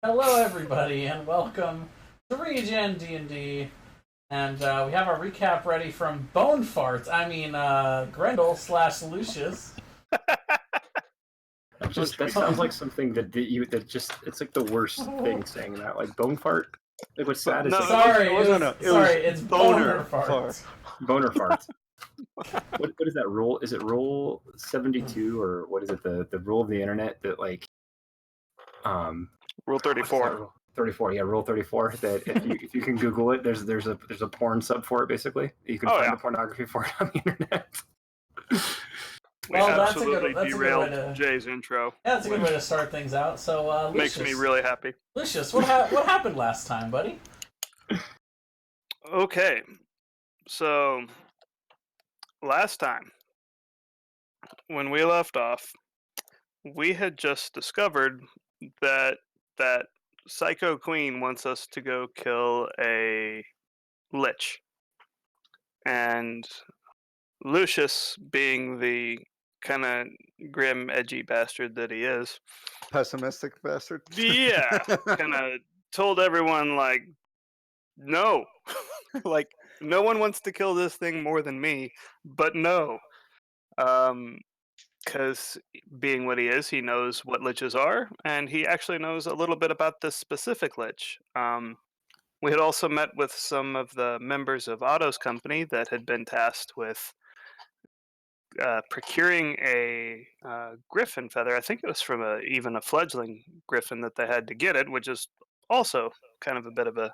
Hello, everybody, and welcome to ReGen D&D. And we have our recap ready from Grendel slash Lucius. That sounds like something it's like the worst thing saying that, like bone fart. Like what's sad is it's boner fart. Boner fart. What is that rule? Is it rule 72 or what is it? The rule of the internet that rule 34. 34, yeah, rule 34. That if you can Google it, there's a porn sub for it. Basically, you can find the pornography for it on the internet. We absolutely derailed Jay's intro. Yeah, that's a good way to start things out. So, Lucius, makes me really happy. Lucius, what happened last time, buddy? Okay, so last time when we left off, we had just discovered that Psycho Queen wants us to go kill a lich, and Lucius, being the kind of grim, edgy bastard that he is, pessimistic bastard. Yeah, kind of told everyone like, no, like no one wants to kill this thing more than me, but no, because being what he is, he knows what liches are, and he actually knows a little bit about this specific lich. We had also met with some of the members of Otto's company that had been tasked with procuring a griffin feather. I think it was from even a fledgling griffin that they had to get it, which is also kind of a bit of a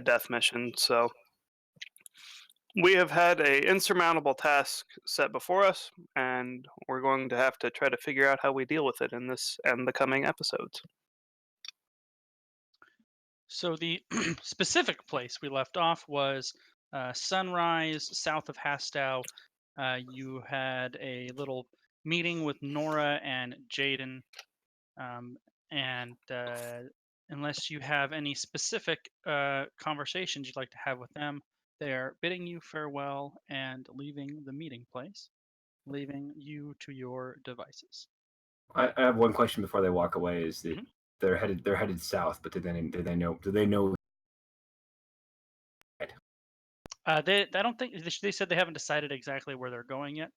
death mission. So we have had a insurmountable task set before us, and we're going to have to try to figure out how we deal with it in this and the coming episodes. So the specific place we left off was sunrise south of Hastow. You had a little meeting with Nora and Jaden, and unless you have any specific conversations you'd like to have with them, they are bidding you farewell and leaving the meeting place, leaving you to your devices. I have one question before they walk away. Is that they're headed south, but do they know? I don't think they said they haven't decided exactly where they're going yet.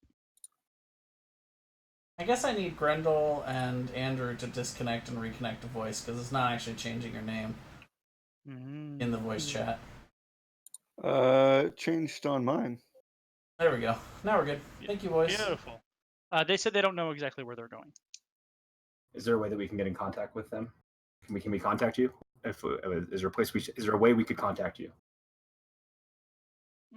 I guess I need Grendel and Andrew to disconnect and reconnect the voice, because it's not actually changing your name in the voice chat. Changed on mine. There we go. Now we're good. Thank you, boys. Beautiful. They said they don't know exactly where they're going. Is there a way that we can get in contact with them? Can we contact you? Is there a way we could contact you?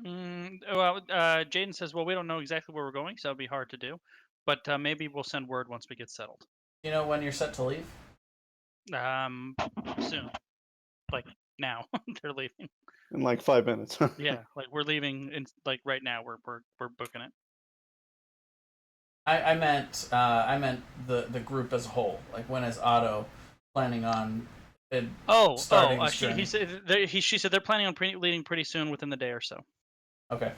Jaden says, well, we don't know exactly where we're going, so it'll be hard to do. But maybe we'll send word once we get settled. You know when you're set to leave? Soon. Like now. They're leaving. In like 5 minutes. Yeah, like we're leaving in like right now. We're booking it. I meant the group as a whole. Like, when is Otto planning on starting his journey? She said they're planning on leading pretty soon, within the day or so. Okay.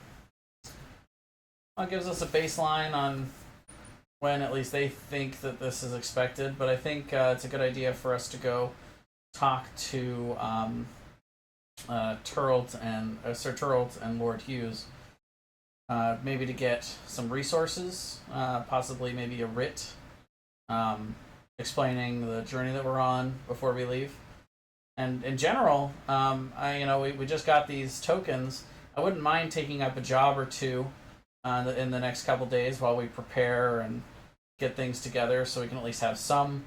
Well, it gives us a baseline on when at least they think that this is expected, but I think it's a good idea for us to go talk to Sir Turlt and Lord Hughes. Maybe to get some resources, possibly maybe a writ explaining the journey that we're on before we leave. And in general, we just got these tokens. I wouldn't mind taking up a job or two in the next couple days while we prepare and get things together, so we can at least have some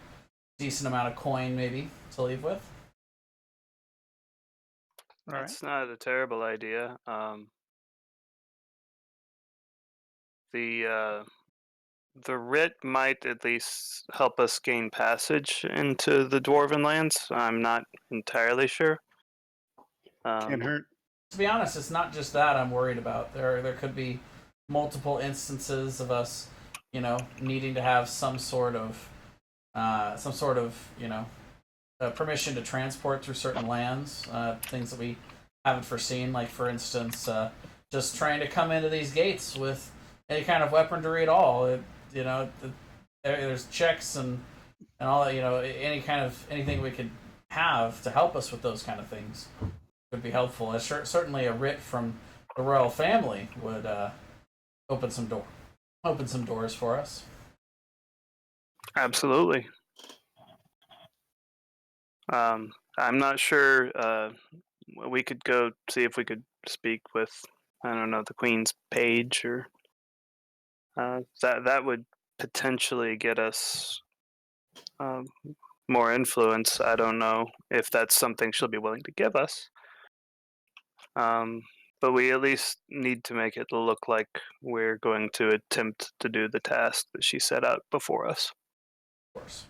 decent amount of coin maybe to leave with. That's not a terrible idea. The writ might at least help us gain passage into the Dwarven lands. I'm not entirely sure. Can't hurt. To be honest, it's not just that I'm worried about. There could be multiple instances of us, needing to have some sort of permission to transport through certain lands, things that we haven't foreseen. Like, for instance, just trying to come into these gates with any kind of weaponry at all. There's checks and all that. Anything we could have to help us with those kind of things would be helpful. Certainly, a writ from the royal family would open some doors for us. Absolutely. I'm not sure. We could go see if we could speak with, I don't know, the Queen's page, or that would potentially get us more influence. I don't know if that's something she'll be willing to give us. But we at least need to make it look like we're going to attempt to do the task that she set out before us. Of course.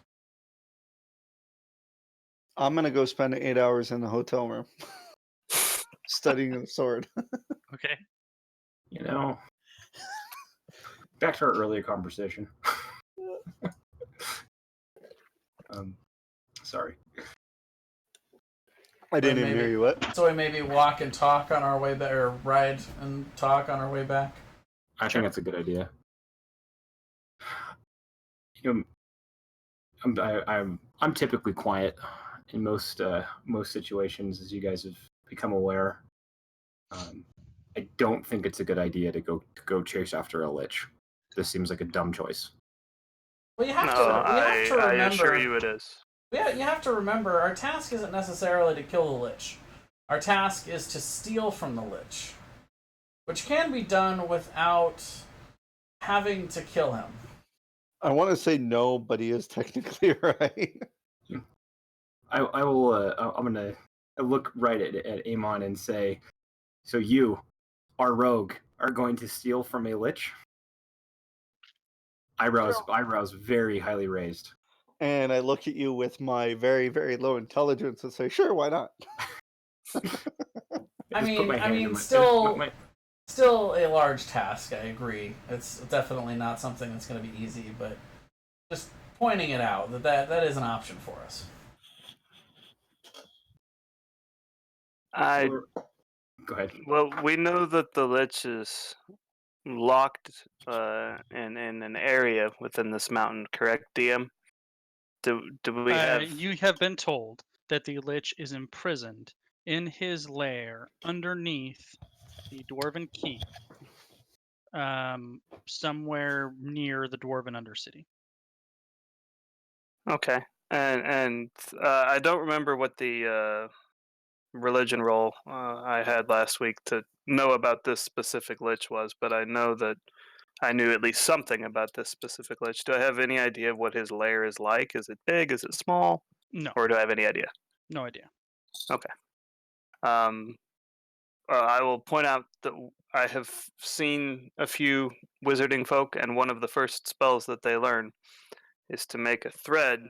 I'm gonna go spend 8 hours in the hotel room studying the sword. Okay. Back to our earlier conversation. Sorry. I didn't even hear you. What? So we maybe walk and talk on our way back, or ride and talk on our way back. I think that's a good idea. I'm typically quiet in most situations, as you guys have become aware. I don't think it's a good idea to go chase after a lich. This seems like a dumb choice. Well, you have to remember. I assure you it is. Yeah, you have to remember, our task isn't necessarily to kill the lich. Our task is to steal from the lich, which can be done without having to kill him. I want to say no, but he is technically right. I will. I'm gonna look right at Amon and say, "So you, our rogue, are going to steal from a lich?" Eyebrows very highly raised. And I look at you with my very, very low intelligence and say, "Sure, why not?" Still a large task. I agree. It's definitely not something that's going to be easy, but just pointing it out that is an option for us. Go ahead. Well, we know that the lich is locked in an area within this mountain, correct, DM? Do we have? You have been told that the lich is imprisoned in his lair underneath the Dwarven Keep, somewhere near the Dwarven Undercity. Okay, and I don't remember what the religion roll I had last week to know about this specific lich was, but I know that I knew at least something about this specific lich. Do I have any idea of what his lair is like? Is it big? Is it small? No. Or do I have any idea? No idea. Okay. I will point out that I have seen a few wizarding folk, and one of the first spells that they learn is to make a thread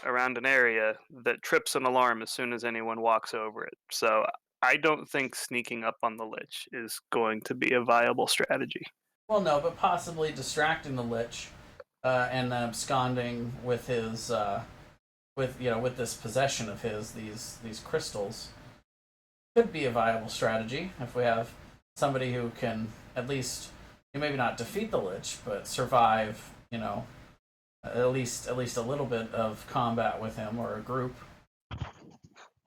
around an area that trips an alarm as soon as anyone walks over it. So I don't think sneaking up on the lich is going to be a viable strategy. Well, no, but possibly distracting the lich and then absconding with his with this possession of his, these crystals, could be a viable strategy if we have somebody who can at least maybe not defeat the lich, but survive. At least a little bit of combat with him or a group,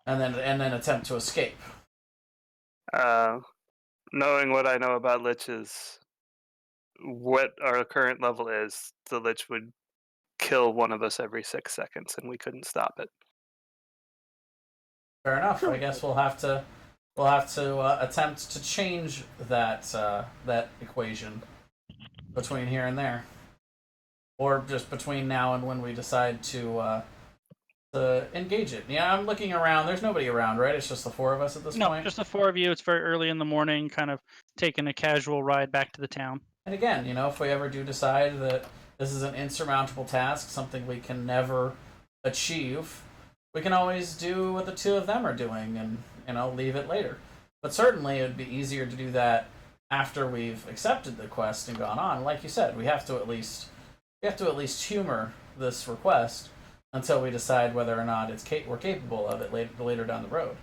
and then attempt to escape. Knowing what I know about liches, what our current level is, the lich would kill one of us every 6 seconds, and we couldn't stop it. Fair enough. I guess we'll have to attempt to change that equation between here and there, or just between now and when we decide to engage it. Yeah, I'm looking around. There's nobody around, right? It's just the four of us at this point. No, just the four of you. It's very early in the morning, kind of taking a casual ride back to the town. And again, if we ever do decide that this is an insurmountable task, something we can never achieve, we can always do what the two of them are doing and leave it later. But certainly it would be easier to do that after we've accepted the quest and gone on. Like you said, we have to at least humor this request until we decide whether or not we're capable of it later down the road.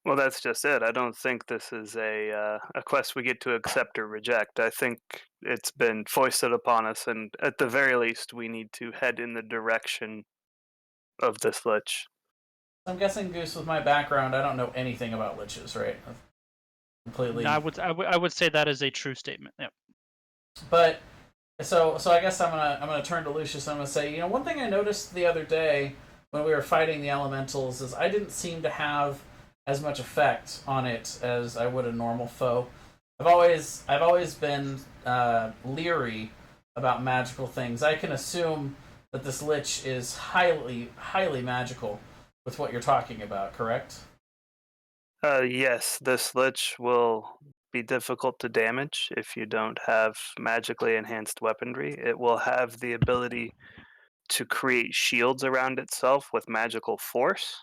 Well, that's just it. I don't think this is a quest we get to accept or reject. I think it's been foisted upon us, and at the very least, we need to head in the direction of this lich. I'm guessing, Goose, with my background, I don't know anything about liches, right? Completely. No, I would say that is a true statement. Yep. But so I guess I'm gonna turn to Lucius. And I'm gonna say, one thing I noticed the other day when we were fighting the elementals is I didn't seem to have as much effect on it as I would a normal foe. I've always been leery about magical things. I can assume that this lich is highly magical with what you're talking about, correct? Yes, this lich will be difficult to damage if you don't have magically enhanced weaponry. It will have the ability to create shields around itself with magical force,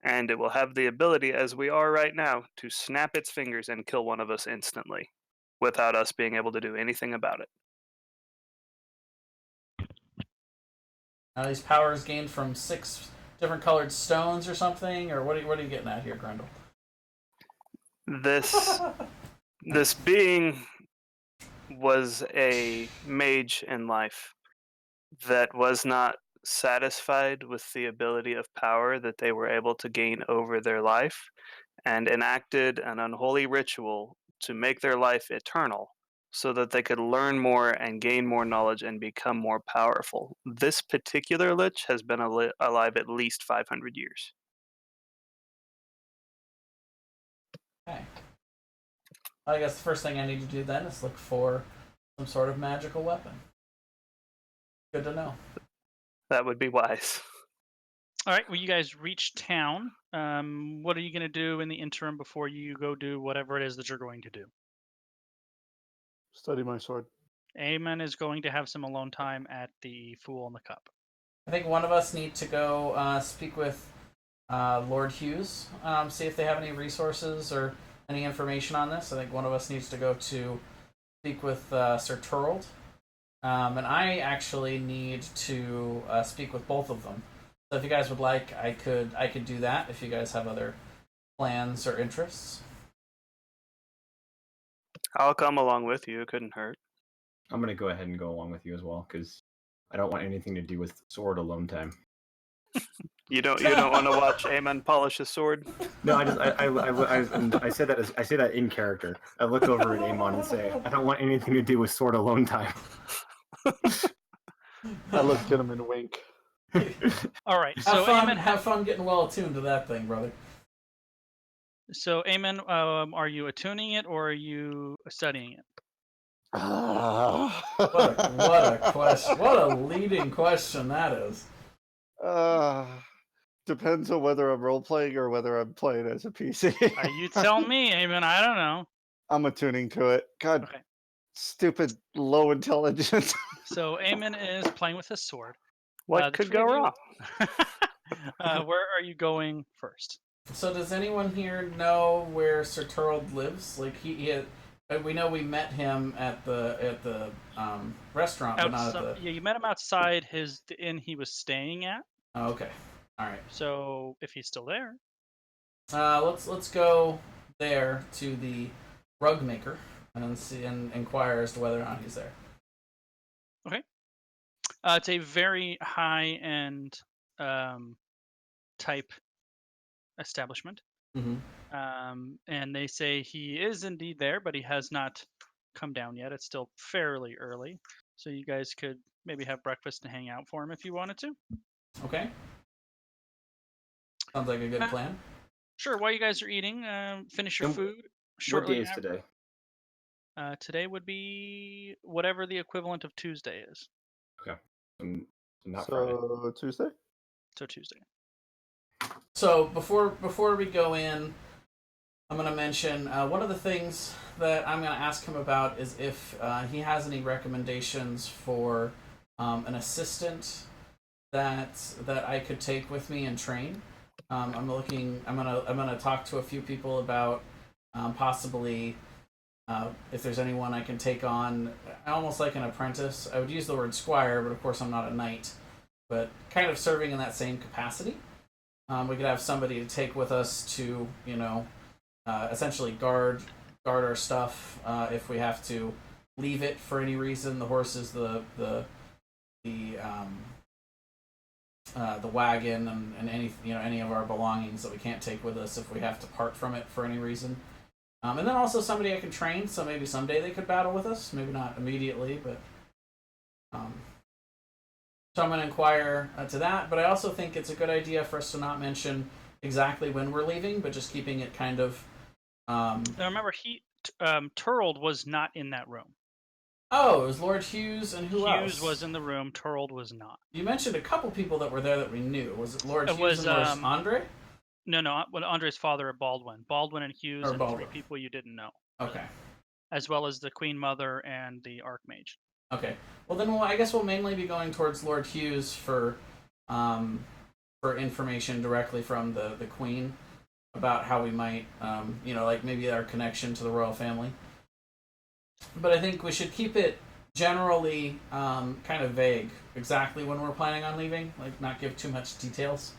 and it will have the ability, as we are right now, to snap its fingers and kill one of us instantly without us being able to do anything about it. These powers gained from 6 different colored stones or something, or what are you getting at here, Grundle? This being was a mage in life that was not satisfied with the ability of power that they were able to gain over their life, and enacted an unholy ritual to make their life eternal so that they could learn more and gain more knowledge and become more powerful. This particular lich has been alive at least 500 years. Okay. I guess the first thing I need to do then is look for some sort of magical weapon. Good to know. That would be wise. All right. Well, you guys reach town. What are you going to do in the interim before you go do whatever it is that you're going to do? Study my sword. Eamon is going to have some alone time at the Fool in the Cup. I think one of us need to go speak with Lord Hughes, see if they have any resources or any information on this. I think one of us needs to go to speak with Sir Turld. And I actually need to speak with both of them. So if you guys would like, I could do that if you guys have other plans or interests. I'll come along with you. It couldn't hurt. I'm gonna go ahead and go along with you as well because I don't want anything to do with sword alone time. You don't want to watch Aemon polish his sword? No, I said that in character. I look over at Amon and say, I don't want anything to do with sword alone time. I look at him and wink. All right. So have fun getting well attuned to that thing, brother. So Eamon, are you attuning it or are you studying it? What a question! What a leading question that is. Depends on whether I'm role playing or whether I'm playing as a PC. You tell me, Eamon. I don't know. I'm attuning to it. God, Okay. stupid low intelligence. So Eamon is playing with his sword. What could go wrong? Where are you going first? So does anyone here know where Sir Turld lives? Like we know we met him at the restaurant, but not at the. Yeah, you met him outside the inn he was staying at. Oh, okay. All right. So if he's still there, let's go there to the rug maker and see and inquire as to whether or not he's there. Okay. It's a very high-end type establishment. Mm-hmm. And they say he is indeed there, but he has not come down yet. It's still fairly early, so you guys could maybe have breakfast and hang out for him if you wanted to. Okay. Sounds like a good plan. Sure. While you guys are eating, finish your food. What day is today? Today would be whatever the equivalent of Tuesday is. Okay. Not Friday. So Tuesday? So Tuesday. So before we go in, I'm going to mention one of the things that I'm going to ask him about is if he has any recommendations for an assistant that I could take with me and train. I'm gonna talk to a few people about possibly if there's anyone I can take on, almost like an apprentice. I would use the word squire, but of course I'm not a knight, but kind of serving in that same capacity. We could have somebody to take with us to, essentially guard our stuff if we have to leave it for any reason. The horses, the the wagon and any of our belongings that we can't take with us if we have to part from it for any reason. And then also somebody I can train, so maybe someday they could battle with us. Maybe not immediately, but so I'm going to inquire to that. But I also think it's a good idea for us to not mention exactly when we're leaving, but just keeping it kind of. Now remember, Turld was not in that room. Oh, it was Lord Hughes and who else? Hughes was in the room. Turld was not. You mentioned a couple people that were there that we knew. Was it Lord It Hughes was, and Lord Andre? No. Andre's father, Baldwin. Baldwin and Hughes, Or and Baldwin. 3 people you didn't know. Okay. As well as the Queen Mother and the Archmage. Okay. Well, then I guess we'll mainly be going towards Lord Hughes for information directly from the Queen about how we might, like maybe our connection to the royal family. But I think we should keep it generally kind of vague, exactly when we're planning on leaving, like not give too much details.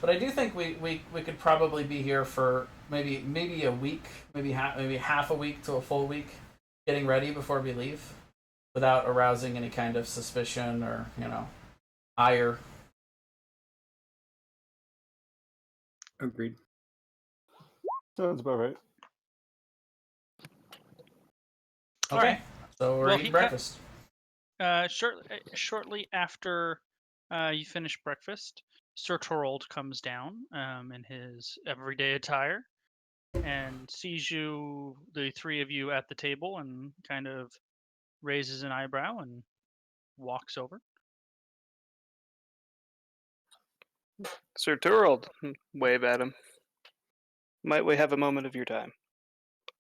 But I do think we could probably be here for maybe a week, maybe half a week to a full week, getting ready before we leave, without arousing any kind of suspicion or ire. Agreed. Sounds about right. Okay, All right. so we're eating breakfast. Shortly after you finish breakfast, Sir Torald comes down in his everyday attire and sees the 3 of you at the table, and kind of raises an eyebrow and walks over. Sir Turald, wave at him. Might we have a moment of your time?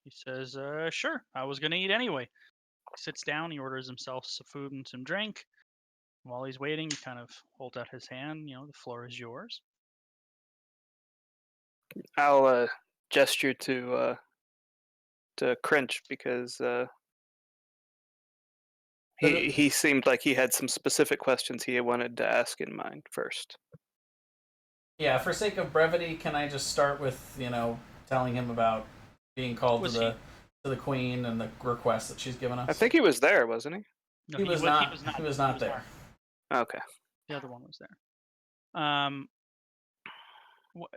He says, sure, I was going to eat anyway. He sits down, he orders himself some food and some drink. While he's waiting, he kind of holds out his hand, the floor is yours. I'll gesture to Crinch because he seemed like he had some specific questions he wanted to ask in mind first. Yeah, for sake of brevity, can I just start with telling him about being called to the Queen and the request that she's given us? I think he was there, wasn't he? No, he was not. He was not there. Okay. The other one was there.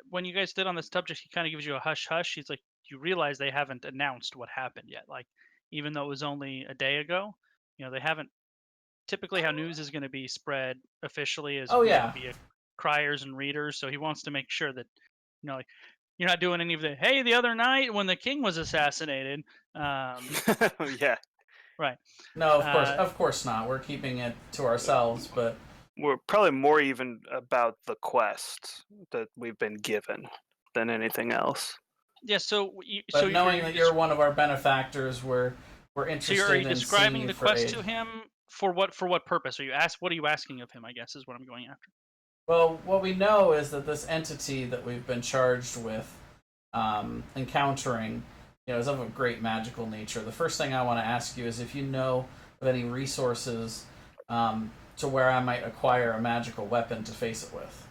When you guys did on this subject, he kind of gives you a hush hush. He's like, you realize they haven't announced what happened yet. Like, even though it was only a day ago, they haven't. Typically, how news is going to be spread officially is via criers and readers. So he wants to make sure that, like, you're not doing any of the the other night when the king was assassinated. Yeah. Right. No, of course not. We're keeping it to ourselves, but we're probably more even about the quest that we've been given than anything else. Yeah. So knowing that you're one of our benefactors, we're interested. So are you in describing the quest aid. to him for what purpose? What are you asking of him? I guess is what I'm going after. Well, what we know is that this entity that we've been charged with encountering, is of a great magical nature. The first thing I want to ask you is if you know of any resources to where I might acquire a magical weapon to face it with.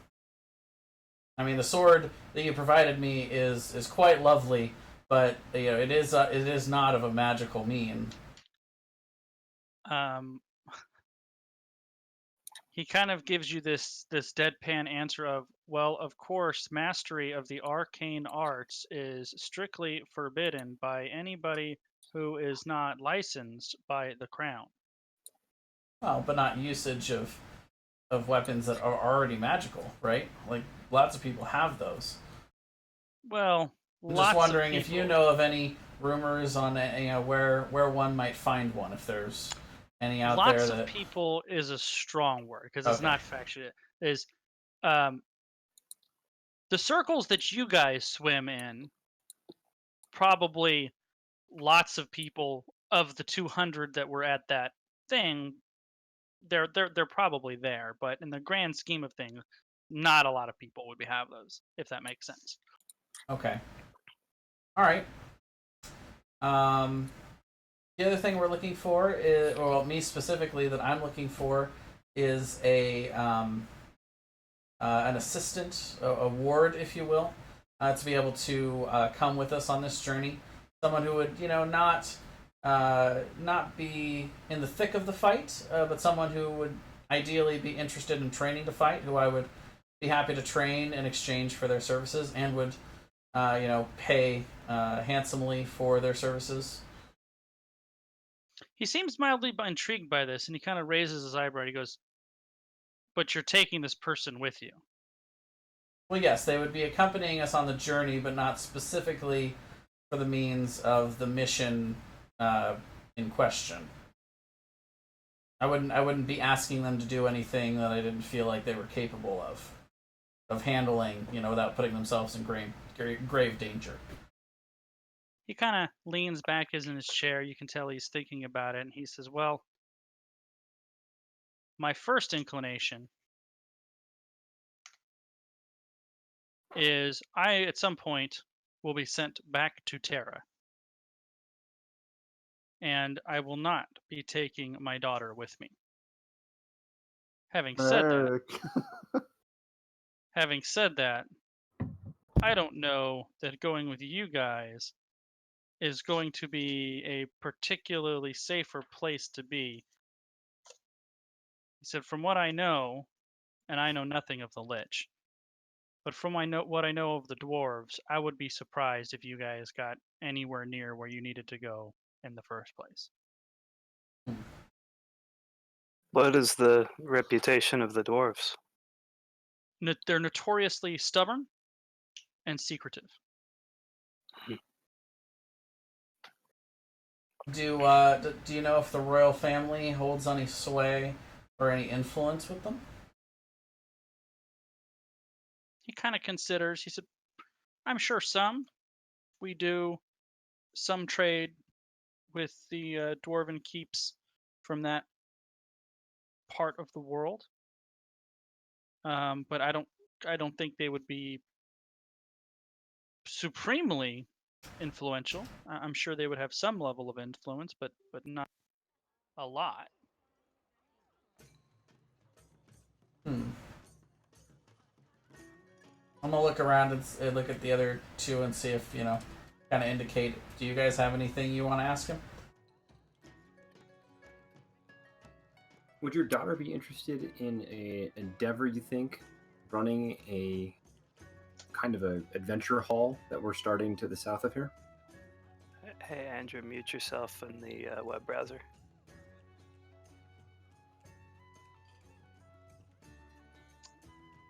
I mean, the sword that you provided me is quite lovely, but it is not of a magical mean. He kind of gives you this deadpan answer of, well, of course, mastery of the arcane arts is strictly forbidden by anybody who is not licensed by the crown. Well, but not usage of weapons that are already magical, right? Like, lots of people have those. Well, I'm just wondering if you know of any rumors on where one might find one, if there's any out there. Lots of people is a strong word because it's not factual. Is the circles that you guys swim in, probably lots of people of the 200 that were at that thing, they're probably there, but in the grand scheme of things, not a lot of people would have those, if that makes sense. Okay. All right. The other thing we're looking for is, well, me specifically, that I'm looking for is an assistant, a ward, if you will, to be able to come with us on this journey. Someone who would, not be in the thick of the fight, but someone who would ideally be interested in training to fight, who I would be happy to train in exchange for their services, and would, pay handsomely for their services. He seems mildly intrigued by this, and he kind of raises his eyebrow. He goes, "But you're taking this person with you." Well, yes, they would be accompanying us on the journey, but not specifically for the means of the mission in question. I wouldn't be asking them to do anything that I didn't feel like they were capable of handling, without putting themselves in grave danger. He kind of leans back in his chair. You can tell he's thinking about it, and he says, "Well, my first inclination is I, at some point, will be sent back to Terra. And I will not be taking my daughter with me. Having said that, I don't know that going with you guys is going to be a particularly safer place to be." He said, "From what I know, and I know nothing of the Lich, but from what I know of the dwarves, I would be surprised if you guys got anywhere near where you needed to go in the first place." What is the reputation of the dwarves? They're notoriously stubborn and secretive. Do you know if the royal family holds any sway or any influence with them? He kind of considers. He said, "I'm sure some. We do some trade with the dwarven keeps from that part of the world, but I don't think they would be supremely influential. I'm sure they would have some level of influence, but not a lot." I'm gonna look around and look at the other two and see if, kind of indicate. Do you guys have anything you want to ask him? Would your daughter be interested in a endeavor, you think, running a kind of a adventure hall that we're starting to the south of here? Hey, Andrew, mute yourself in the web browser.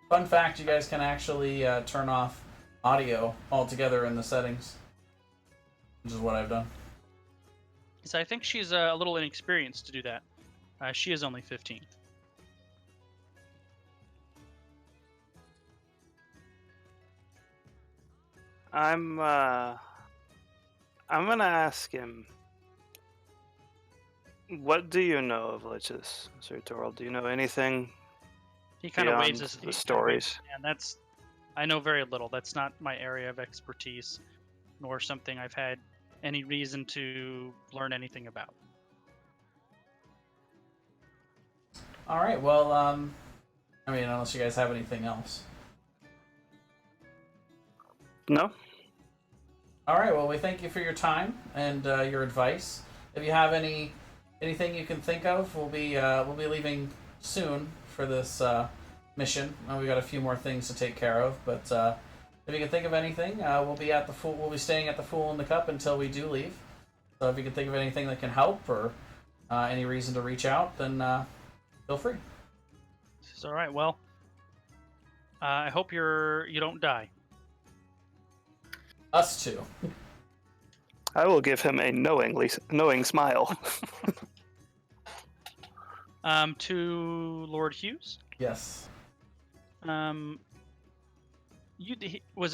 Fun fact, you guys can actually turn off audio altogether in the settings, which is what I've done. So I think she's a little inexperienced to do that. She is only 15. I'm gonna ask him. What do you know of liches, Sir Torald? Do you know anything? He kind of waves beyond his the stories. And I know very little. That's not my area of expertise, nor something I've had any reason to learn anything about. All right. Well, unless you guys have anything else. No. All right. Well, we thank you for your time and your advice. If you have anything you can think of, we'll be leaving soon for this mission. We got a few more things to take care of, but if you can think of anything, we'll be staying at the Fool in the Cup until we do leave. So if you can think of anything that can help or any reason to reach out, then feel free. It's all right. Well, I hope you don't die. Us too. I will give him a knowing smile. To Lord Hughes. Yes. Was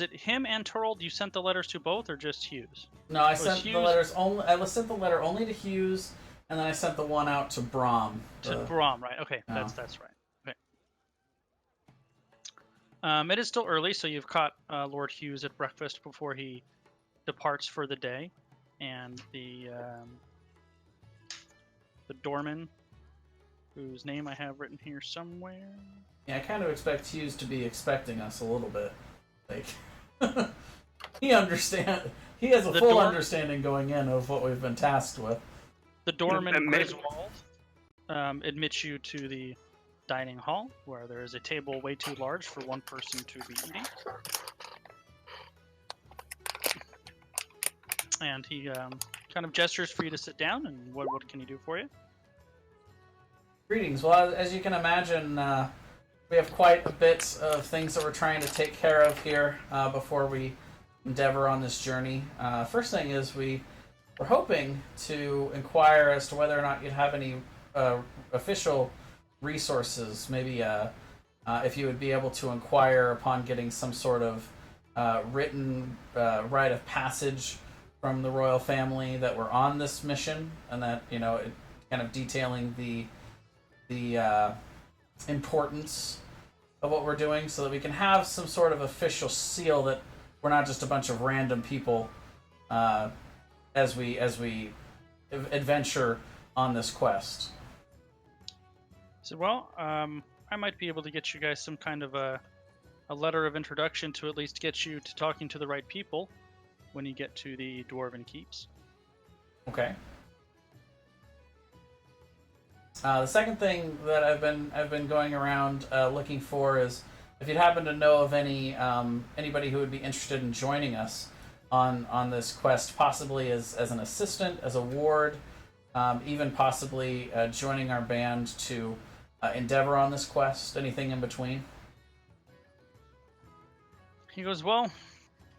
it him and Torald you sent the letters to both, or just Hughes? No, I sent the letters only. I sent the letter only to Hughes, and then I sent the one out to Brom. To Brom, right? Okay, No. that's right. Okay. It is still early, so you've caught Lord Hughes at breakfast before he departs for the day, and the doorman, whose name I have written here somewhere. Yeah, I kind of expect Hughes to be expecting us a little bit. Like, he understand. He has a full understanding going in of what we've been tasked with. The doorman, Griswold, admits you to the dining hall where there is a table way too large for one person to be eating. And he kind of gestures for you to sit down, and what can he do for you? Greetings. Well, as you can imagine, we have quite a bit of things that we're trying to take care of here before we endeavor on this journey. First thing is we're hoping to inquire as to whether or not you'd have any official resources. Maybe if you would be able to inquire upon getting some sort of written rite of passage from the royal family that we're on this mission, and that it kind of detailing the importance of what we're doing, so that we can have some sort of official seal that we're not just a bunch of random people as we adventure on this quest. So, well, I might be able to get you guys some kind of a letter of introduction to at least get you to talking to the right people when you get to the Dwarven Keeps. Okay. The second thing that I've been going around looking for is if you'd happen to know of anybody who would be interested in joining us on this quest, possibly as an assistant, as a ward, even possibly joining our band to endeavor on this quest. Anything in between? He goes, well,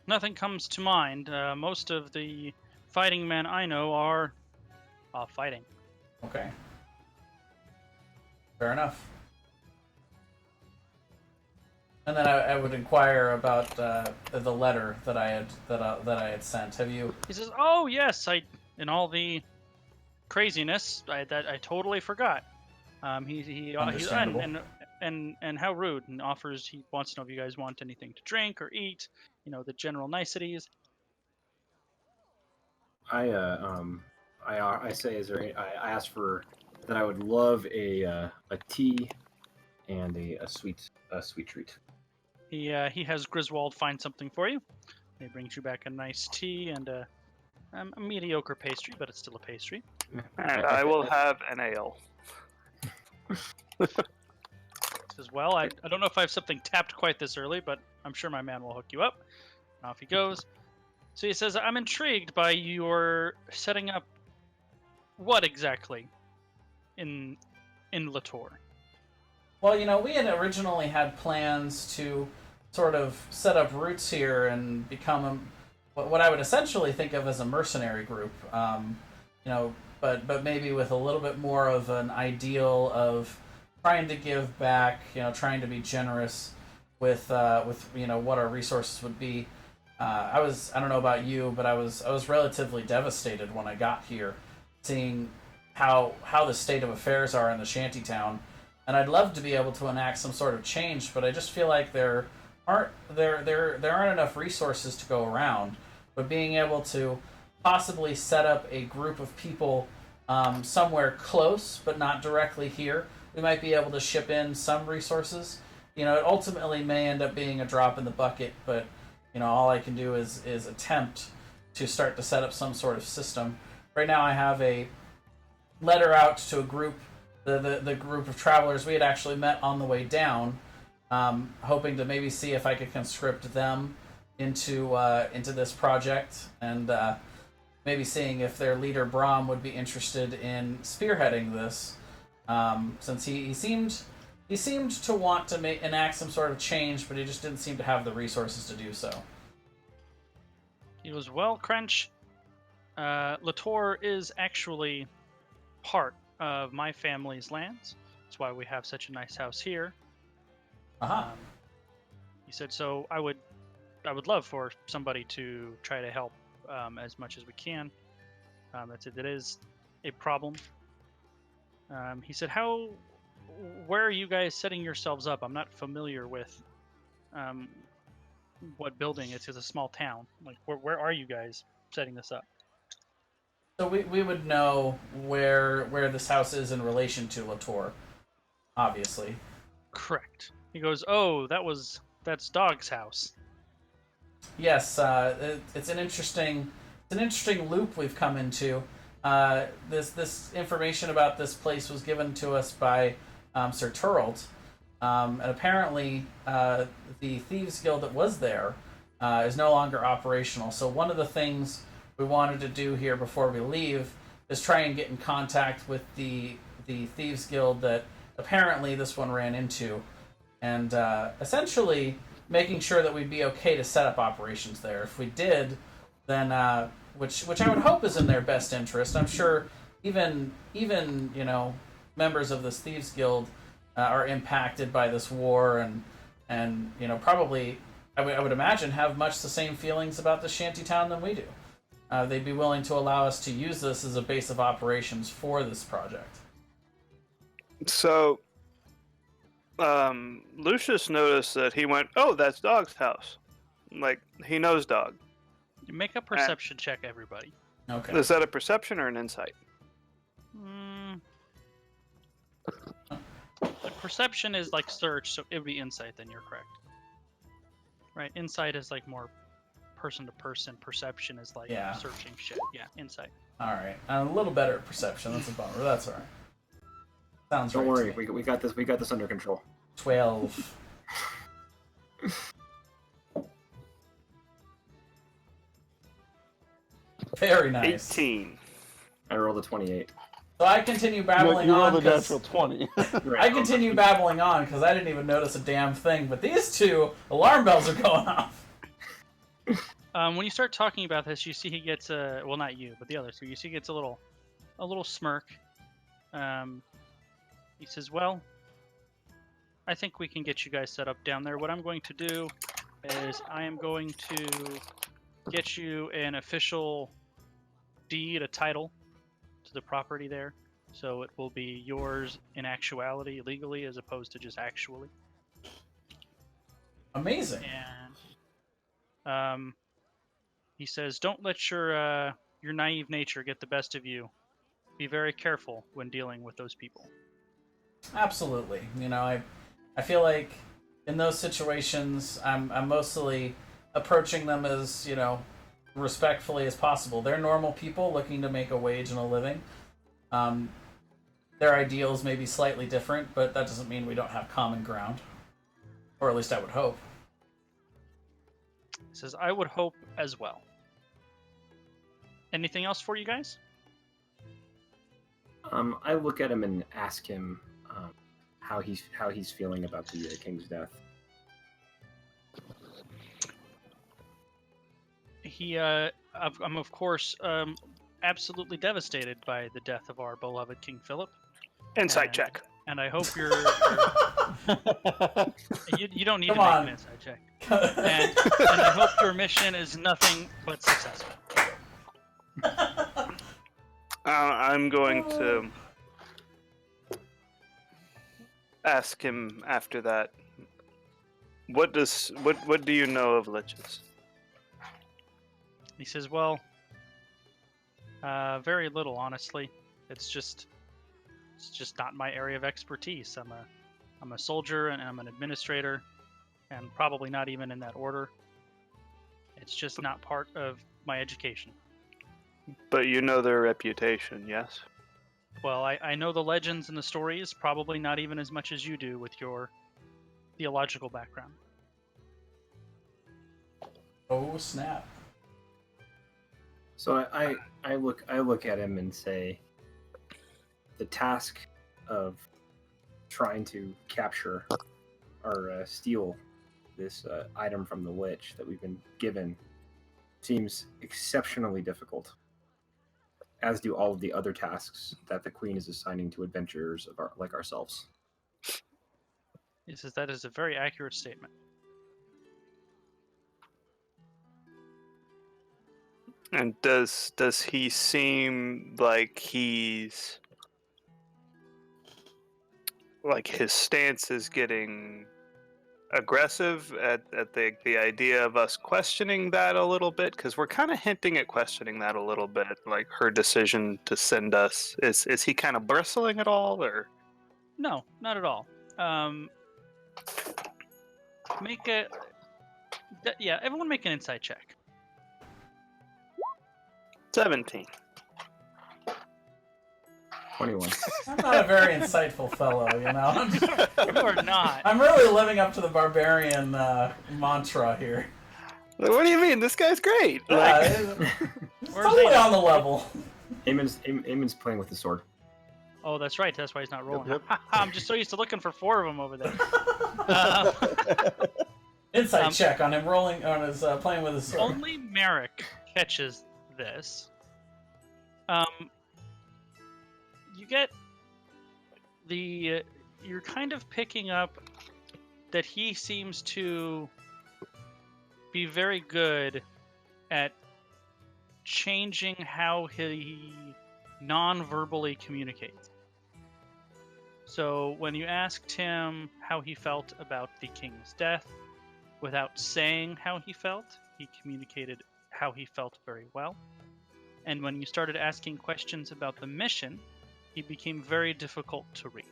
nothing comes to mind. Most of the fighting men I know are fighting. Okay. Fair enough. And then I would inquire about the letter that I had sent. Have you? He says, "Oh yes, in all the craziness, I totally forgot." Understandable. And how rude. And he wants to know if you guys want anything to drink or eat. The general niceties. I say, I asked for that. I would love a tea and a sweet treat. He has Griswold find something for you. He brings you back a nice tea and a mediocre pastry, but it's still a pastry. And I will have an ale. Says, well, I don't know if I have something tapped quite this early, but I'm sure my man will hook you up. And off he goes. So he says, I'm intrigued by your setting up what exactly in T.O.R. Well, we had originally had plans to sort of set up roots here and become what I would essentially think of as a mercenary group. But maybe with a little bit more of an ideal of trying to give back, trying to be generous with what our resources would be. I don't know about you, but I was relatively devastated when I got here, seeing how the state of affairs are in the shantytown, and I'd love to be able to enact some sort of change, but I just feel like there aren't enough resources to go around. But being able to possibly set up a group of people somewhere close, but not directly here, we might be able to ship in some resources. It ultimately may end up being a drop in the bucket, but all I can do is attempt to start to set up some sort of system. Right now I have a letter out to a group, the group of travelers we had actually met on the way down, hoping to maybe see if I could conscript them into this project, and maybe seeing if their leader Brahm would be interested in spearheading this, since he seemed to want to enact some sort of change, but he just didn't seem to have the resources to do so. He goes, well, Crench, T.O.R. is actually part of my family's lands. That's why we have such a nice house here. Uh-huh. He said, so I would love for somebody to try to help as much as we can. That is a problem. He said, where are you guys setting yourselves up? I'm not familiar with what building. It's a small town. Like, where are you guys setting this up? So we would know where this house is in relation to T.O.R, obviously. Correct. He goes, oh, that's Dog's house. Yes, it's an interesting loop we've come into. This information about this place was given to us by Sir Turlt. And apparently, the Thieves Guild that was there is no longer operational. So one of the things we wanted to do here before we leave is try and get in contact with the Thieves Guild that apparently this one ran into, and essentially making sure that we'd be okay to set up operations there. If we did, then which I would hope is in their best interest. I'm sure even members of this Thieves Guild are impacted by this war, and probably I would imagine have much the same feelings about the shantytown than we do. They'd be willing to allow us to use this as a base of operations for this project. So, Lucius noticed that he went, "Oh, that's Dog's house." Like, he knows Dog. Make a perception check, everybody. Okay. Is that a perception or an insight? The perception is like search, so it would be insight, then you're correct. Right? Insight is like more person to person. Perception is like searching shit. Yeah, insight. All right. I'm a little better at perception. That's a bummer. That's all right. Sounds Don't right. worry, we got this. We got this under control. 12. Very nice. 18. I rolled a 28. So I continue babbling You on. rolled a 'cause- natural 20. I continue babbling on because I didn't even notice a damn thing. But these two alarm bells are going off. When you start talking about this, you see he gets a well, not you, but the other two. You see he gets a little smirk. He says, "Well, I think we can get you guys set up down there. What I'm going to do is I am going to get you an official deed, a title to the property there, so it will be yours in actuality, legally, as opposed to just actually." Amazing. And he says, "Don't let your naive nature get the best of you. Be very careful when dealing with those people." Absolutely. I feel like in those situations, I'm mostly approaching them as respectfully as possible. They're normal people looking to make a wage and a living. Their ideals may be slightly different, but that doesn't mean we don't have common ground, or at least I would hope. He says, "I would hope as well." Anything else for you guys? I look at him and ask him how he's feeling about the king's death. I'm of course absolutely devastated by the death of our beloved King Philip. Insight check. And I hope you don't need Come to make on. an insight check. And I hope your mission is nothing but successful. I'm going to ask him after that. What do you know of liches? He says, "Well, very little, honestly. It's just not my area of expertise. I'm a soldier and I'm an administrator, and probably not even in that order. It's just not part of my education." But you know their reputation, yes? Well, I know the legends and the stories, probably not even as much as you do with your theological background. Oh snap! So I look at him and say, the task of trying to capture or steal this item from the Lich that we've been given seems exceptionally difficult, as do all of the other tasks that the Queen is assigning to adventurers like ourselves. He says that is a very accurate statement. And does he seem like he's like his stance is getting aggressive at the idea of us questioning that a little bit? Because we're kind of hinting at questioning that a little bit, like her decision to send us. Is he kind of bristling at all, or? No, not at all. Everyone make an insight check. 17. 21. I'm not a very insightful fellow, you know. You are not. I'm really living up to the barbarian mantra here. What do you mean? This guy's great. Yeah, Like, it's Where's totally Aiden? on the level. Eamon's playing with the sword. Oh, that's right. That's why he's not rolling. yep. I'm just so used to looking for 4 of them over there. Insight check on him rolling on his playing with his sword. Only Merrick catches this. You get the. You're kind of picking up that he seems to be very good at changing how he non-verbally communicates. So when you asked him how he felt about the king's death, without saying how he communicated how he felt very well. And when you started asking questions about the mission, he became very difficult to read.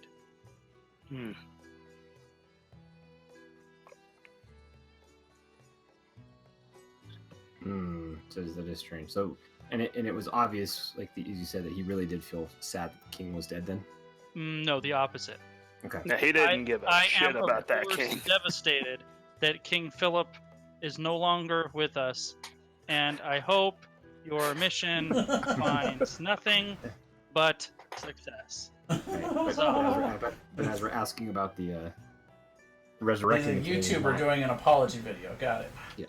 So that is strange. So, and it was obvious, like as you said, that he really did feel sad that the king was dead. Then. No, the opposite. Okay. no, he didn't give a shit am about that of course king. devastated that King Philip is no longer with us, and I hope your mission finds nothing but success. Right. But as we're asking about the There's a resurrecting the king, YouTuber doing an apology video. Got it. Yeah.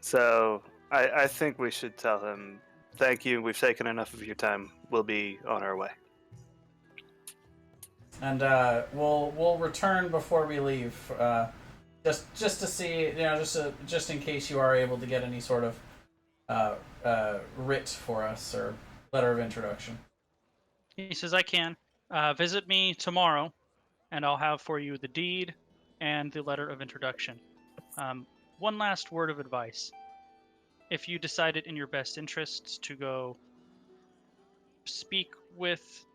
So I think we should tell him, thank you. We've taken enough of your time. We'll be on our way. And we'll return before we leave, just to see, you know, just in case you are able to get any sort of writ for us or letter of introduction. He says, I can. Visit me tomorrow, and I'll have for you the deed and the letter of introduction. One last word of advice. If you decide it in your best interests to go speak with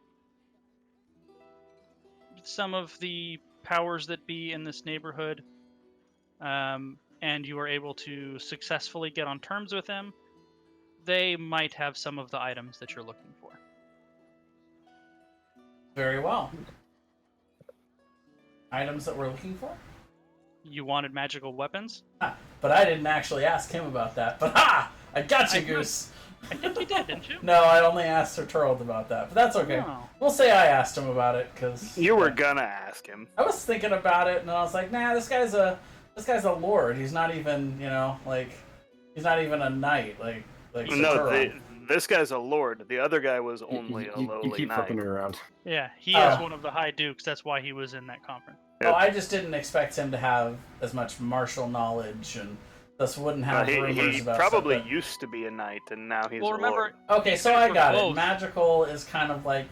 some of the powers that be in this neighborhood, and you are able to successfully get on terms with them, they might have some of the items that you're looking for. Very well. Items that we're looking for? You wanted magical weapons? But I didn't actually ask him about that. But ha! I got you, Goose! I think you did, didn't you? No, I only asked Sir Turld about that. But that's okay. No. We'll say I asked him about it, because... You were gonna ask him. I was thinking about it, and I was like, nah, this guy's a lord. He's not even, you know, like... He's not even a knight, like Sir No, Turld. this guy's a lord. The other guy was only a you lowly keep knight. flipping it around. Yeah, he Oh. is one of the High Dukes. That's why he was in that conference. Oh, I just didn't expect him to have as much martial knowledge, and thus wouldn't have rumors He about probably stuff that- used to be a knight, and now he's Well, a remember, lord. Okay, so guys I were got it. both- Magical is kind of like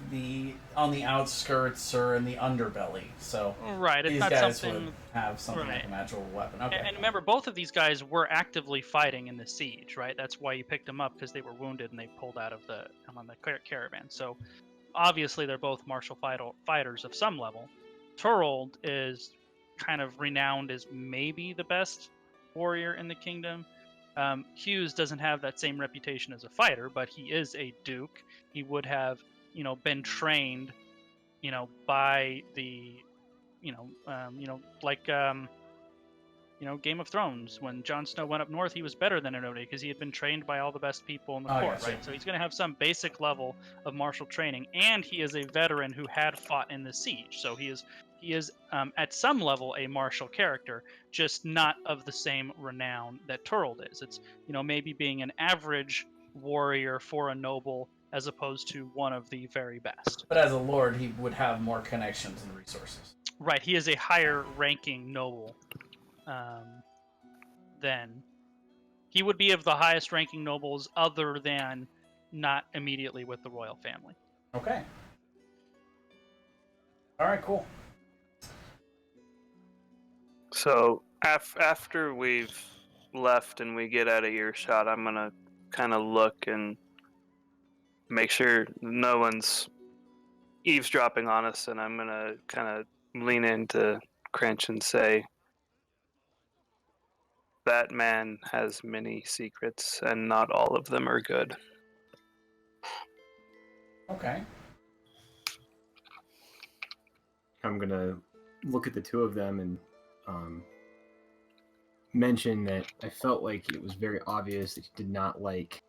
on the outskirts or in the underbelly. So right, it's these not guys something... would have something like Right. a magical weapon. Okay. And remember, both of these guys were actively fighting in the siege, right? That's why you picked them up, because they were wounded and they pulled out of on the caravan. So obviously they're both martial fighters of some level. Turld is kind of renowned as maybe the best warrior in the kingdom. Hughes doesn't have that same reputation as a fighter, but he is a duke. He would have, been trained, by the, like, Game of Thrones. When Jon Snow went up north, he was better than everybody because he had been trained by all the best people in the court, gotcha. right? So he's going to have some basic level of martial training, and he is a veteran who had fought in the siege. So he is at some level a martial character, just not of the same renown that Turld is. It's maybe being an average warrior for a noble as opposed to one of the very best. But as a lord, he would have more connections and resources. Right, he is a higher ranking noble. Then he would be of the highest ranking nobles other than not immediately with the royal family. Okay. All right, cool. So after we've left and we get out of earshot, I'm gonna kind of look and make sure no one's eavesdropping on us, and I'm gonna kind of lean into Crinch and say, that man has many secrets, and not all of them are good. Okay. I'm gonna look at the two of them and mention that I felt like it was very obvious that he did not like,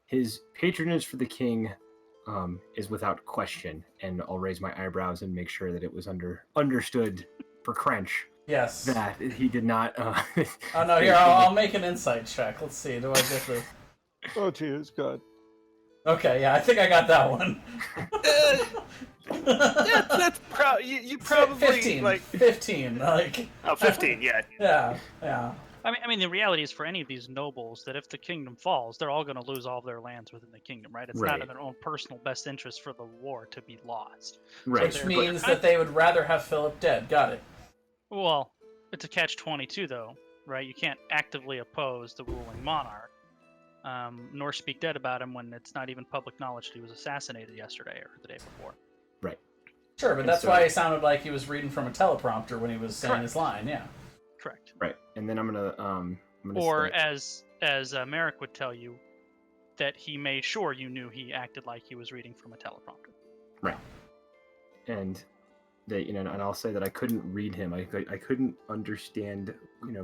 his patronage for the king is without question, and I'll raise my eyebrows and make sure that it was understood for Crench Yes. that he did not. Oh no! Here, I'll make an insight check. Let's see. Do I get this? Oh, Jesus God. Okay, yeah, I think I got that one. That's you probably 15, like 15. Like 15. Yeah. yeah. I mean, the reality is for any of these nobles that if the kingdom falls, they're all going to lose all of their lands within the kingdom, right? It's not Right. in their own personal best interest for the war to be lost. Right. Which means that they would rather have Philip dead. Got it. Well, it's a catch-22 though, right? You can't actively oppose the ruling monarch, nor speak dead about him when it's not even public knowledge that he was assassinated yesterday or the day before. Right. Sure, but that's why it sounded like he was reading from a teleprompter when he was saying Correct. his line. Yeah. Correct. Right. And then I'm gonna Or say, as Merrick would tell you, that he made sure you knew he acted like he was reading from a teleprompter. right. And that, and I'll say that I couldn't read him. I couldn't understand,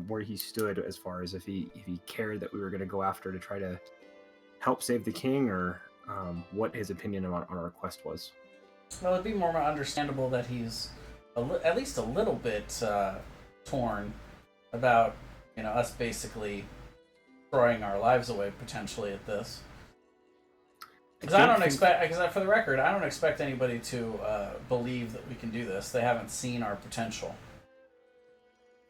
where he stood as far as if he cared that we were going to go after to try to help save the king, or what his opinion on our quest was. Well, it'd be more understandable that he's at least a little bit torn about, us basically throwing our lives away potentially at this. Because for the record, I don't expect anybody to believe that we can do this. They haven't seen our potential.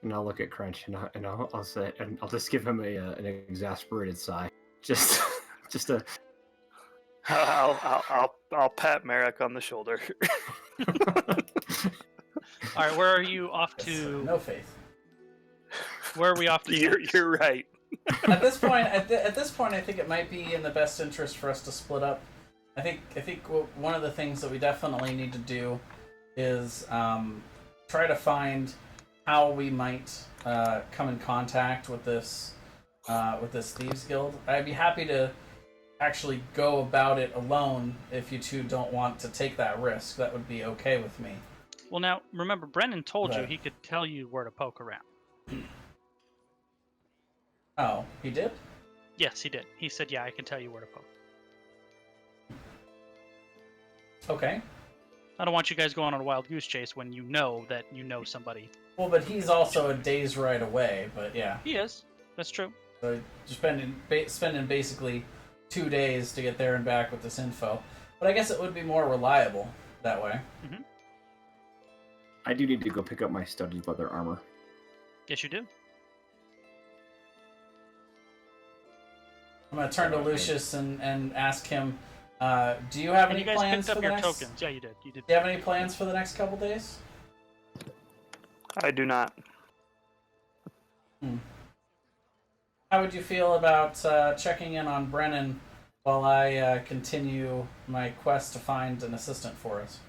And I'll look at Crunch and I'll say, and I'll just give him an exasperated sigh. Just a. I'll pat Merrick on the shoulder. All right, where are you off to? No faith. Where are we off to? You're right. At this point, I think it might be in the best interest for us to split up. I think one of the things that we definitely need to do is try to find how we might come in contact with this thieves guild. I'd be happy to actually go about it alone if you two don't want to take that risk. That would be okay with me. Well, now remember, Brennan told you Right. he could tell you where to poke around. Oh, he did? Yes, he did. He said, "Yeah, I can tell you where to poke." Okay. I don't want you guys going on a wild goose chase when you know that you know somebody. Well, but he's also a day's ride away. But yeah, He is. That's true. so just spending basically 2 days to get there and back with this info. But I guess it would be more reliable that way. I do need to go pick up my studded leather armor. Yes, you do. I'm gonna turn to Lucius and ask him, do you have And any you guys plans picked for up the your next? tokens. Yeah, you did. You did. Do you have any plans for the next couple days? I do not. How would you feel about checking in on Brennan while I continue my quest to find an assistant for us?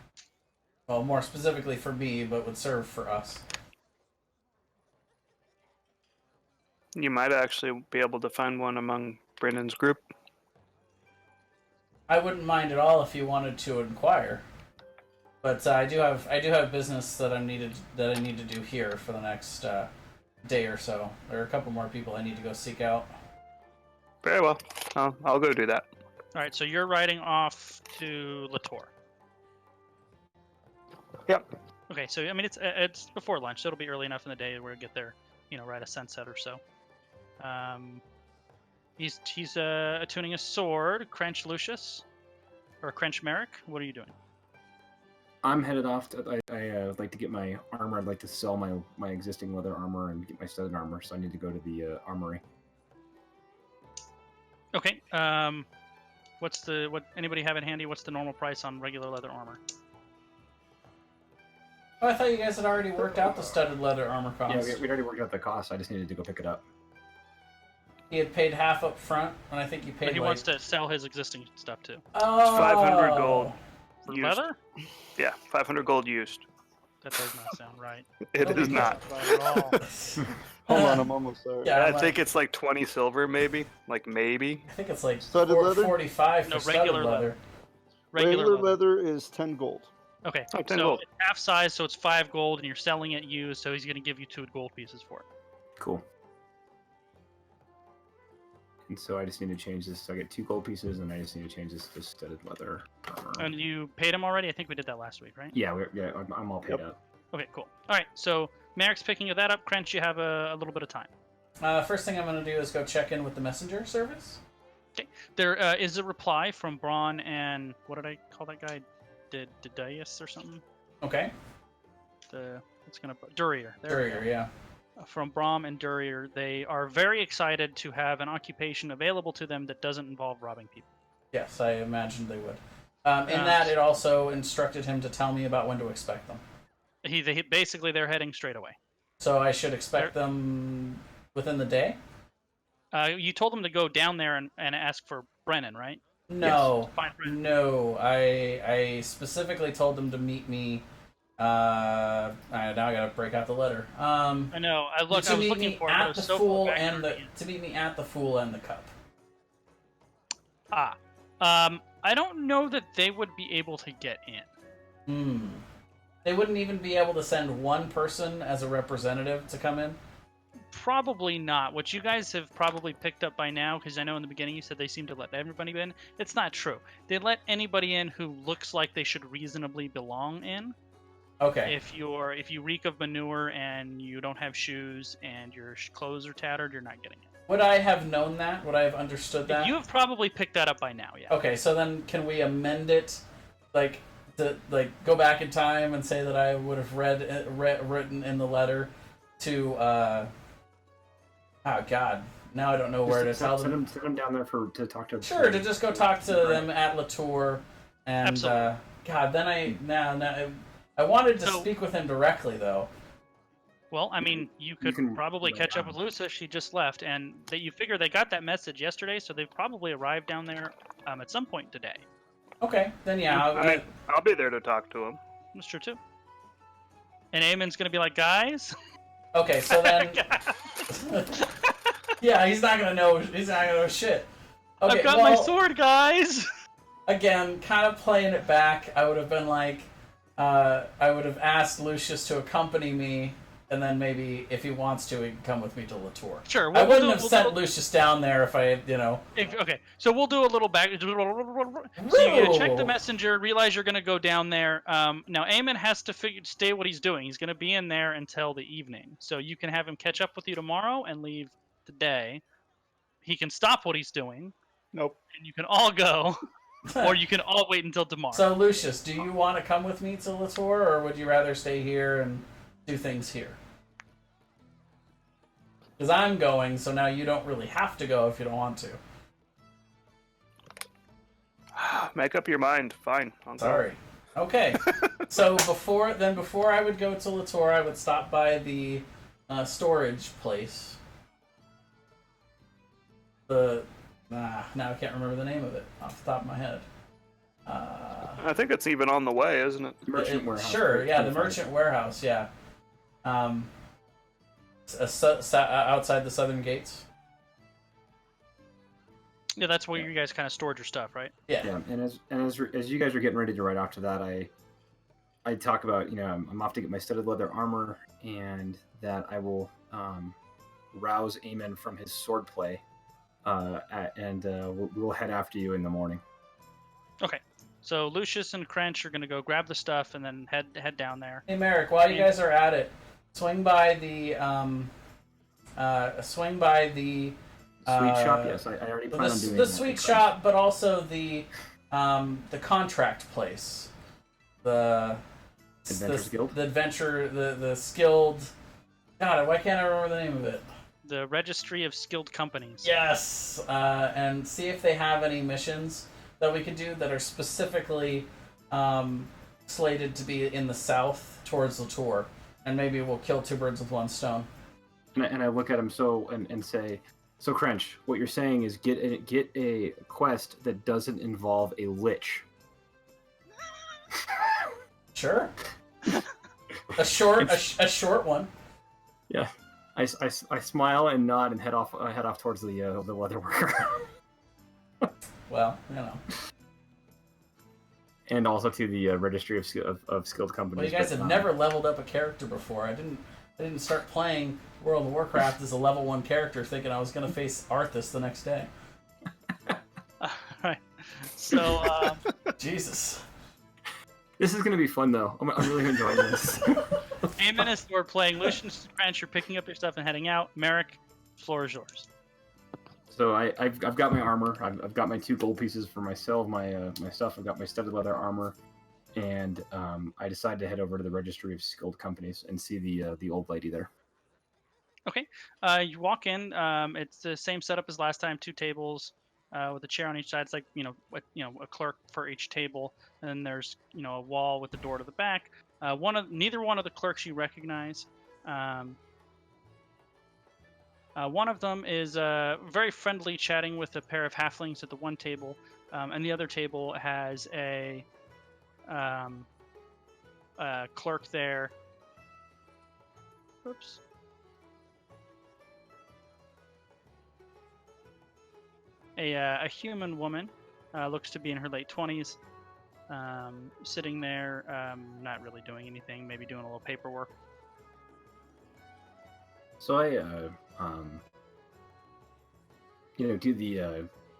Well, more specifically for me, but would serve for us. You might actually be able to find one among Brennan's group. I wouldn't mind at all if you wanted to inquire, but I do have business that I need to do here for the next day or so. There are a couple more people I need to go seek out. Very well. I'll go do that. All right, so you're riding off to Latour. Yep. Okay, so I mean it's before lunch, so it'll be early enough in the day where we get there, right at sunset or so. He's attuning a sword. Crench Lucius, or Crench Merrick. What are you doing? I'm headed off. I would like to get my armor. I'd like to sell my existing leather armor and get my studded armor. So I need to go to the armory. Okay. What anybody have it handy? What's the normal price on regular leather armor? Oh, I thought you guys had already worked out the studded leather armor cost. Yeah, we'd already worked out the cost. I just needed to go pick it up. He had paid half up front, and I think you paid. But he wants to sell his existing stuff too. Oh, 500 gold. For Used. leather? Yeah, 500 gold used. That does not sound right. It is not. Not at all. Hold on, I'm almost there. Yeah, I think it's like 20 silver, maybe. Maybe. I think it's like Studded leather? 45 for No, studded regular leather. Regular leather is 10 gold. Okay, Oh, 10 so gold. it's half size, so it's 5 gold, and you're selling it used, so he's going to give you 2 gold pieces for it. Cool. And so I just need to change this. So I get 2 gold pieces, and I just need to change this to studded leather armor. And you paid him already? I think we did that last week, right? Yeah, I'm all paid up. Okay, cool. All right, so Merrick's picking that up. Crench, you have a little bit of time. First thing I'm going to do is go check in with the messenger service. Okay, there is a reply from Braun and what did I call that guy? Didius or something? Okay. Durrier. There we go. Courier, yeah. From Braum and Durrier, they are very excited to have an occupation available to them that doesn't involve robbing people. Yes, I imagined they would. In that, it also instructed him to tell me about when to expect them. Basically they're heading straight away. So I should expect them within the day? You told them to go down there and ask for Brennan, right? No. Yes. Find Brennan. No. I specifically told them to meet me. Now I gotta break out the letter. I know. I was looking for it. But it was so far back to meet me at the Fool and the Cup. I don't know that they would be able to get in. They wouldn't even be able to send one person as a representative to come in? Probably not. What you guys have probably picked up by now, because I know in the beginning you said they seem to let everybody in. It's not true. They let anybody in who looks like they should reasonably belong in. Okay. If you reek of manure and you don't have shoes and your clothes are tattered, you're not getting in. Would I have known that? Would I have understood that? You have probably picked that up by now, yeah. Okay, so then can we amend it, go back in time and say that I would have written in the letter to oh God, now I don't know where to tell them. Send them down there to talk to. Sure, to just go talk to them at T.O.R. and Absolutely. God, then I wanted to speak with him directly though. Well, I mean, you could probably catch up with Lucia. She just left, and you figure they got that message yesterday, so they've probably arrived down there at some point today. Okay, then yeah. I'll be there to talk to him. That's true too. And Eamon's gonna be like, guys. Okay, so then. Yeah, he's not gonna know. He's not gonna know shit. Okay, I've got my sword, guys. Again, kind of playing it back, I would have been like, I would have asked Lucius to accompany me, and then maybe if he wants to, he can come with me to T.O.R. Sure. I wouldn't have sent Lucius down there if I, Okay, so we'll do a little back. So you gotta check the messenger, realize you're gonna go down there. Now Eamon has to stay what he's doing. He's gonna be in there until the evening, so you can have him catch up with you tomorrow and leave today. He can stop what he's doing. Nope. And you can all go. Or you can all wait until tomorrow. So, Lucius, do you want to come with me to T.O.R., or would you rather stay here and do things here? Because I'm going, so now you don't really have to go if you don't want to. Make up your mind. Fine. Sorry. Okay. So before I would go to T.O.R., I would stop by the storage place. Now I can't remember the name of it off the top of my head. I think it's even on the way, isn't it? Merchant warehouse. Sure, yeah, the merchant warehouse, yeah. Outside the southern gates. Yeah, that's where you guys kind of stored your stuff, right? Yeah. And as you guys are getting ready to ride off to that, I talk about I'm off to get my studded leather armor, and that I will rouse Eamon from his swordplay. We'll head after you in the morning. Okay. So Lucius and Crench are gonna go grab the stuff and then head down there. Hey Merrick, while you guys are at it, swing by the sweet shop. Yes, I already plan on doing the sweet shop, but also the contract place, the Adventurers Guild, the skilled. God, why can't I remember the name of it? The Registry of Skilled Companies. Yes, and see if they have any missions that we could do that are specifically slated to be in the south towards T.O.R., and maybe we'll kill 2 birds with 1 stone. And I look at him and say, so Crench, what you're saying is get a quest that doesn't involve a lich. Sure. A short one. Yeah. I smile and nod and head off towards the leather worker. Well, and also to the registry of skilled companies. Well, you guys have never leveled up a character before. I didn't start playing World of Warcraft as a level 1 character thinking I was going to face Arthas the next day. Alright. So, Jesus. This is going to be fun, though. I'm really enjoying this. Minutes, we're playing Lucian French. You're picking up your stuff and heading out. Merrick, floor is yours. So I've got my armor. I've got my 2 gold pieces for myself, my stuff. I've got my studded leather armor, and I decided to head over to the registry of skilled companies and see the old lady there. Okay. You walk in. It's the same setup as last time. 2 tables with a chair on each side. It's like a clerk for each table. And then there's a wall with the door to the back. Neither one of the clerks you recognize. One of them is very friendly, chatting with a pair of halflings at the one table, and the other table has a clerk there. Oops. A human woman, looks to be in her late 20s, sitting there, not really doing anything, maybe doing a little paperwork. So I do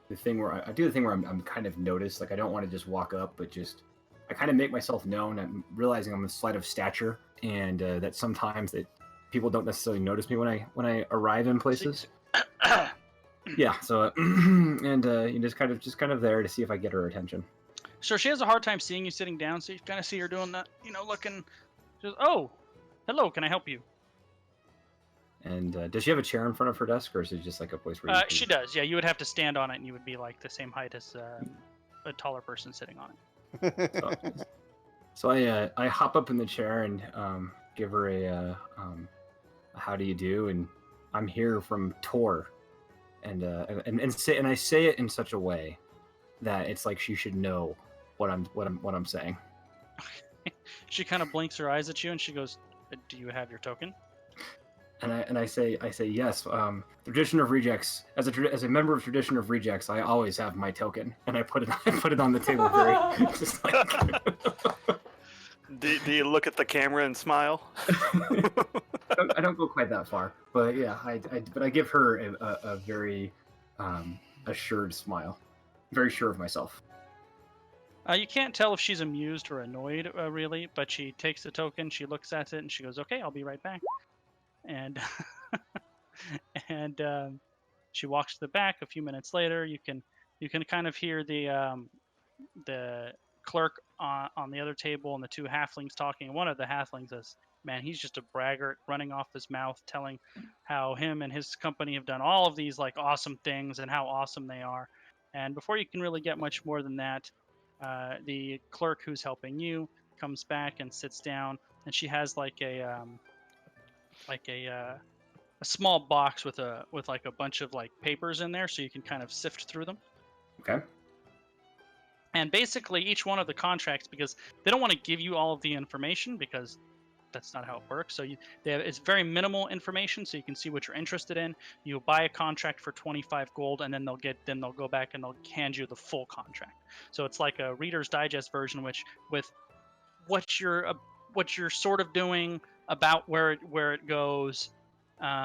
the thing where I'm kind of noticed. Like, I don't want to just walk up, but I kind of make myself known. I'm realizing I'm a slight of stature, and that sometimes that people don't necessarily notice me when I arrive in places. Yeah. So just kind of there to see if I get her attention. Sure, she has a hard time seeing you sitting down, so you kind of see her doing that, looking. She goes, "Oh, hello, can I help you?" And does she have a chair in front of her desk, or is it just like a place where? She does. Yeah, you would have to stand on it, and you would be like the same height as a taller person sitting on it. So I hop up in the chair and give her a how do you do, and I'm here from T.O.R, and I say it in such a way that it's like she should know what I'm saying. She kind of blinks her eyes at you, and she goes, "Do you have your token?" And I say yes. Tradition of Rejects. As a member of Tradition of Rejects, I always have my token, and I put it on the table very just like. Do you look at the camera and smile? I don't go quite that far, but yeah, but I give her a very assured smile, very sure of myself. You can't tell if she's amused or annoyed, really, but she takes the token, she looks at it, and she goes, "Okay, I'll be right back." And and she walks to the back. A few minutes later, you can kind of hear the clerk on the other table and the 2 halflings talking. One of the halflings says, "Man, he's just a braggart, running off his mouth, telling how him and his company have done all of these like awesome things and how awesome they are." And before you can really get much more than that, the clerk who's helping you comes back and sits down, and she has like a small box with like a bunch of like papers in there, so you can kind of sift through them. Okay. And basically, each one of the contracts, because they don't want to give you all of the information, because that's not how it works. So it's very minimal information, so you can see what you're interested in. You buy a contract for 25 gold, and then they'll go back and they'll hand you the full contract. So it's like a Reader's Digest version, which with what you're sort of doing, about where it goes,